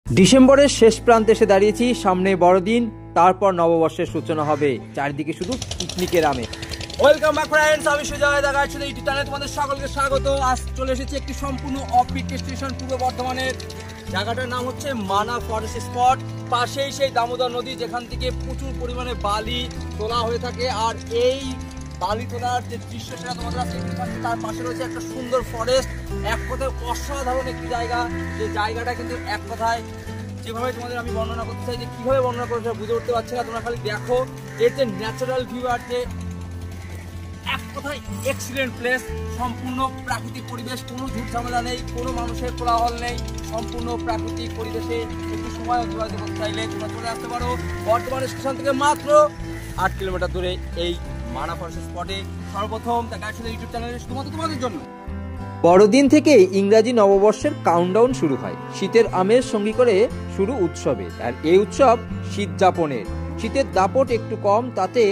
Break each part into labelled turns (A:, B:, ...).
A: ডিসেম্বরের শেষ প্রান্তে এসে দাঁড়িয়েছি। সামনে বড়দিন, তারপর নববর্ষের সূচনা হবে। চারিদিকে শুধু পিকনিকের আমেজ। ওয়েলকাম ব্যাক ফ্রেন্ডস, আমি সুজয় দা গাইড টু ইউটিউব চ্যানেলে তোমাদের সকলকে স্বাগত। আজ চলে এসেছি একটি সম্পূর্ণ অফ পিক স্টেশন পূর্ব বর্ধমানের। জায়গাটার নাম হচ্ছে মানা ফরেস্ট স্পট। পাশেই সেই দামোদর নদী, যেখান থেকে প্রচুর পরিমাণে বালি তোলা হয়ে থাকে। আর এই বালি তোলার যে দৃশ্য সেটা তোমাদের আজকে দেখাচ্ছি। তার পাশে রয়েছে একটা সুন্দর ফরেস্ট, এক কথায় অসাধারণ একটি জায়গা। যে জায়গাটা কিন্তু এক কথায় যেভাবে তোমাদের আমি বর্ণনা করতে চাই, যে কীভাবে বর্ণনা করে সেটা বুঝে উঠতে পারছি না। তোমরা খালি দেখো এর যে ন্যাচারাল ভিউ, আর যে এক কথায় এক্সিলেন্ট প্লেস। সম্পূর্ণ প্রাকৃতিক পরিবেশ, কোনো ঝুট ঝামেলা নেই, কোনো মানুষের কোলাহল নেই। সম্পূর্ণ প্রাকৃতিক পরিবেশে একটু সময় অতিবাহিত করতে চাইলে তোমরা চলে আসতে পারো বর্ধমান স্টেশন থেকে মাত্র 8 কিলোমিটার দূরে এই মানা ফরেস্ট স্পটে। সর্বপ্রথম দ্য গাইড টু ইউটিউব চ্যানেলে শুধুমাত্র তোমাদের জন্য। বড়দিন থেকে ইংরাজি নববর্ষের কাউন্টডাউন শুরু হয়। শীতের আমেজ সঙ্গী করে শুরু উৎসবে। আর এই উৎসব শীত যাপনের। শীতের দাপট একটু কম, তাতে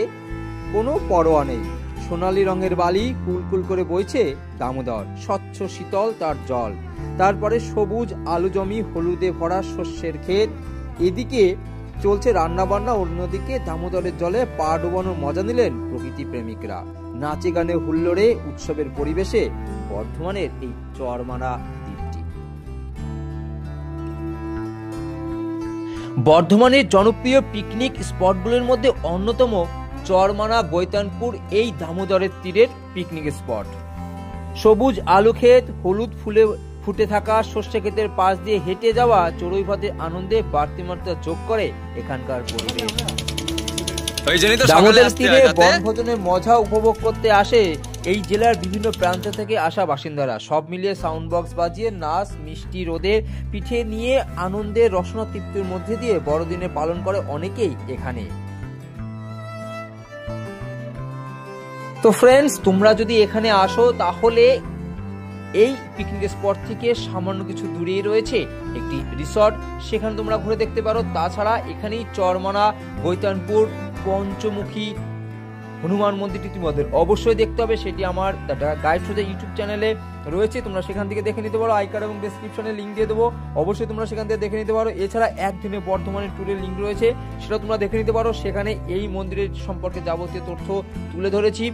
A: কোনো পরোয়া নেই। সোনালী রঙের বালি কুলকুল করে বইছে দামোদর, স্বচ্ছ শীতল তার জল। তারপরে সবুজ আলু জমি, হলুদে ভরা শস্যের ক্ষেত। এদিকে চলছে রান্না বান্না, অন্যদিকে দামোদরের জলে পা ডোবানোর মজা নিলেন প্রকৃতি প্রেমিকরা। নাচে গানে হুল্লোড়ে উৎসবের পরিবেশে বর্ধমানের এই চরমানা দ্বীপটি। বর্ধমানের জনপ্রিয় পিকনিক স্পটগুলোর মধ্যে অন্যতম চরমানা বৈতানপুর এই দামোদরের তীরের পিকনিক স্পট। সবুজ আলু ক্ষেত, হলুদ ফুলে ফুটে থাকা শস্য ক্ষেতের পাশ দিয়ে হেঁটে যাওয়া চড়ুই ভাতের আনন্দে বাড়তি মাত্রা যোগ করে এখানকার পরিবেশ। দামোদর তীরে বনভোজনের মজা উপভোগ করতে আসে এই জেলার বিভিন্ন প্রান্ত থেকে আসা বাসিন্দারা। সব মিলিয়ে সাউন্ড বক্স বাজিয়ে নাচ, মিষ্টি রোদের পিঠে নিয়ে আনন্দের রসনা তৃপ্তির মধ্যে দিয়ে বড়দিনে পালন করে অনেকেই এখানে। তো ফ্রেন্ডস, তোমরা যদি এখানে আসো তাহলে এই পিকনিক স্পট থেকে সামান্য কিছু দূরেই রয়েছে একটি রিসর্ট, সেখানে তোমরা ঘুরে দেখতে পারো। তাছাড়া এখানেই চরমানা বৈতানপুর পঞ্চমুখী হনুমান মন্দিরটি তোমাদের অবশ্যই দেখতে হবে। সেটি আমার গাইড টু দ্য ইউটিউব চ্যানেলে রয়েছে, তোমরা সেখান থেকে দেখে নিতে পারো। আই কার্ড এবং ডেসক্রিপশনে লিঙ্ক দিয়ে দেবো, অবশ্যই তোমরা সেখান থেকে দেখে নিতে পারো। এছাড়া একদিনে বর্ধমানের ট্যুরের লিঙ্ক রয়েছে, সেটা তোমরা দেখে নিতে পারো। সেখানে এই মন্দিরের সম্পর্কে যাবতীয় তথ্য তুলে ধরেছি,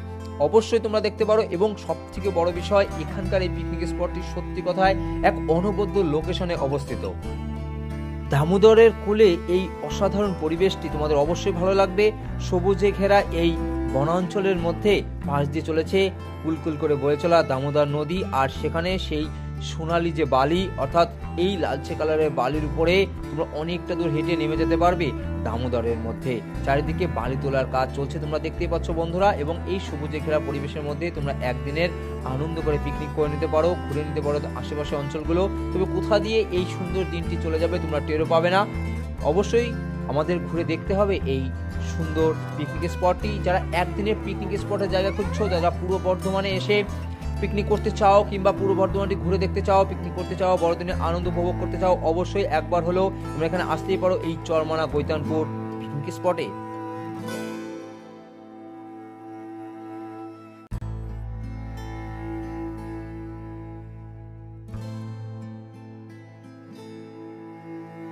A: অবশ্যই তোমরা দেখতে পারো। এবং সব থেকে বড় বিষয়, এখানকার এই পিকনিক স্পটটি সত্যি কথায় এক অনবদ্য লোকেশনে অবস্থিত। দামোদরের কোলে এই অসাধারণ পরিবেশটি তোমাদের অবশ্যই ভালো লাগবে। সবুজে ঘেরা এই বনাঞ্চলের মধ্যে পাশ দিয়ে চলেছে কুলকুল করে বয়ে চলা দামোদর নদী। আর সেখানে সেই সোনালী যে বালি, অর্থাৎ এই লালচে কালারের বালির উপরে তোমরা অনেকটা দূর হেঁটে নেমে যেতে পারবে দামোদরের মধ্যে। চারিদিকে বালি তোলার কাজ চলছে, তোমরা দেখতেই পাচ্ছ বন্ধুরা। এবং এই সবুজে ঘেরা পরিবেশের মধ্যে তোমরা একদিনের আনন্দ করে পিকনিক করে নিতে পারো, ঘুরে নিতে পারো আশেপাশে অঞ্চলগুলো। তবে কোথা দিয়ে এই সুন্দর দিনটি চলে যাবে তোমরা টেরও পাবে না। অবশ্যই আমাদের ঘুরে দেখতে হবে এই সুন্দর পিকনিক স্পটটি। যারা একদিনের পিকনিক স্পটের জায়গা খুঁজছো, যারা পূর্ব বর্ধমানে এসে পিকনিক করতে চাও কিংবা পূর্ব বর্ধমানটি ঘুরে দেখতে চাও, পিকনিক করতে চাও, বড়দিনের আনন্দ উপভোগ করতে চাও, অবশ্যই একবার হলেও তোমরা এখানে আসতেই পারো এই চরমানা বৈতানপুর পিকনিক স্পটে।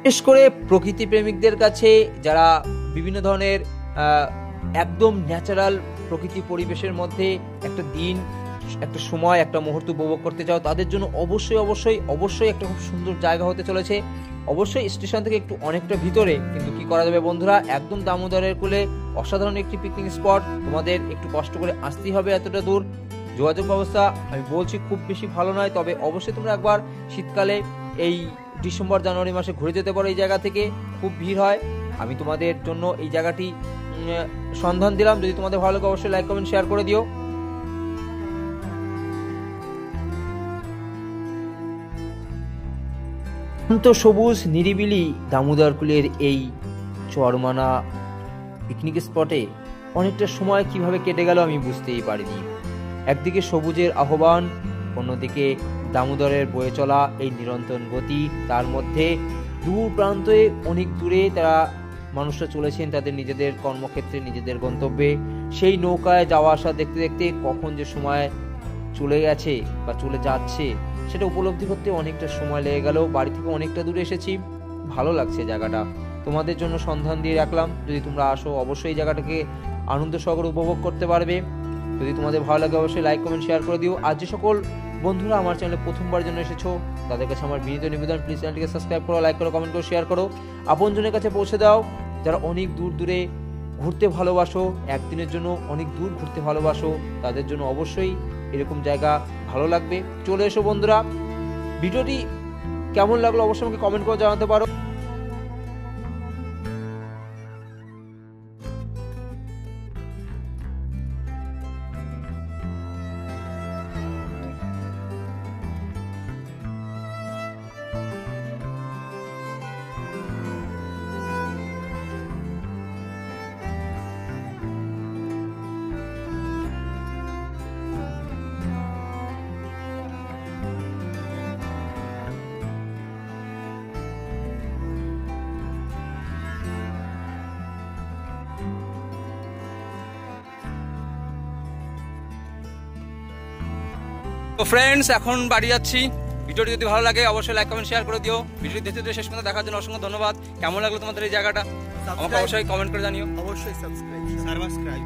A: বিশেষ করে প্রকৃতি প্রেমিকদের কাছে, যারা বিভিন্ন ধরনের একদম ন্যাচারাল প্রকৃতি পরিবেশের মধ্যে একটা দিন, একটা সময়, একটা মুহূর্ত উপভোগ করতে চাও, তাদের জন্য অবশ্যই অবশ্যই অবশ্যই একটা খুব সুন্দর জায়গা হতে চলেছে। অবশ্যই স্টেশন থেকে একটু অনেকটা ভিতরে, কিন্তু কি করা যাবে বন্ধুরা, একদম দামোদরের কোলে অসাধারণ একটি পিকনিক স্পট। তোমাদের একটু কষ্ট করে আসতেই হবে এতটা দূর। যোগাযোগ ব্যবস্থা আমি বলছি খুব বেশি ভালো নয়, তবে অবশ্যই তোমরা একবার শীতকালে এই ডিসেম্বর জানুয়ারি মাসে ঘুরে যেতে পারো। এই জায়গা থেকে খুব ভিড় হয়। আমি তোমাদের জন্য এই জায়গাটি সন্ধান দিলাম। যদি তোমাদের ভালো লাগে অবশ্যই লাইক কমেন্ট শেয়ার করে দিও। সবুজ নিরিবিলি দামোদর কুলের এই চরমানা পিকনিক স্পটে অনেকটা সময় কিভাবে কেটে গেল আমি বুঝতেই পারিনি। একদিকে সবুজের আহ্বান, অন্যদিকে দামোদরের বয়ে চলা এই নিরন্তর গতি। তার মধ্যে দূর প্রান্তে অনেক দূরে তারা মানুষরা চলেছেন তাদের নিজেদের কর্মক্ষেত্রে, নিজেদের গন্তব্যে। সেই নৌকায় যাওয়া আসা দেখতে দেখতে কখন যে সময় চলে গেছে বা চলে যাচ্ছে সেটা উপলব্ধি করতে অনেকটা সময় লেগে গেল। বাড়ি থেকে অনেকটা দূরে এসেছি, ভালো লাগছে জায়গাটা, তোমাদের জন্য সন্ধান দিয়ে রাখলাম। যদি তোমরা আসো অবশ্যই এই জায়গাটাকে আনন্দ সহকারে উপভোগ করতে পারবে। যদি তোমাদের ভালো লাগে অবশ্যই লাইক কমেন্ট শেয়ার করে দিও। আর যে সকল বন্ধুরা আমার চ্যানেলে প্রথমবার জন্য এসেছো তাদের কাছে আমার বিনীত নিবেদন, প্লিজ চ্যানেলটিকে সাবস্ক্রাইব করো, লাইক করো, কমেন্ট করো, শেয়ার করো, আপনজনের কাছে পৌঁছে দাও। যারা অনেক দূর দূরে ঘুরতে ভালোবাসো, একদিনের জন্য অনেক দূর ঘুরতে ভালোবাসো, তাদের জন্য অবশ্যই এরকম জায়গা ভালো লাগবে। চলে এসো বন্ধুরা। ভিডিওটি কেমন লাগলো অবশ্যই আমাকে কমেন্ট করে জানাতে পারো।
B: তো ফ্রেন্ডস, এখন বাড়ি যাচ্ছি। ভিডিওটি যদি ভালো লাগে অবশ্যই লাইক কমেন্ট শেয়ার করে দিও। ভিডিওটি দেখতে শেষ পর্যন্ত দেখার জন্য অসংখ্য ধন্যবাদ। কেমন লাগলো তোমাদের এই জায়গাটা আমাকে অবশ্যই কমেন্ট করে জানিও।
C: অবশ্যই সাবস্ক্রাইব।